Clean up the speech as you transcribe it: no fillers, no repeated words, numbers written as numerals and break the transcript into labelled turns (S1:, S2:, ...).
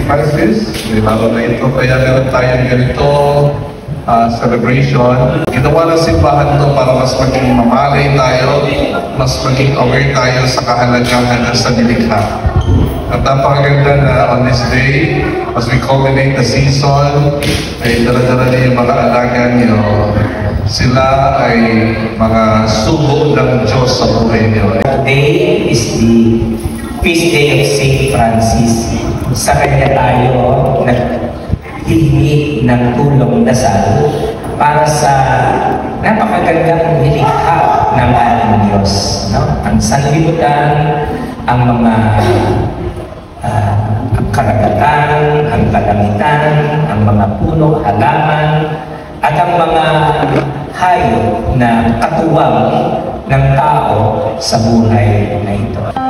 S1: Francis. Lalo na ito, kaya meron tayong ganito celebration. Ginawa ng simbahan ito para mas maging mamalay tayo, mas maging aware tayo sa kahalagahan ng sanilikha. At napakaganda na on this day, as we culminate the season, ay dala-dala niyo yung mga alaga niyo. Sila ay mga sugo ng Diyos sa buhay niyo.
S2: Today is the feast day of St. Francis. Sa kanya tayo naghihingi ng tulong dasal para sa napakagandang nilikha ng ating Diyos. No? Ang sanlibutan, ang mga ang karagatan, ang kalangitan, ang mga puno, halaman, at ang mga hayop na katuwang ng tao sa buhay na ito.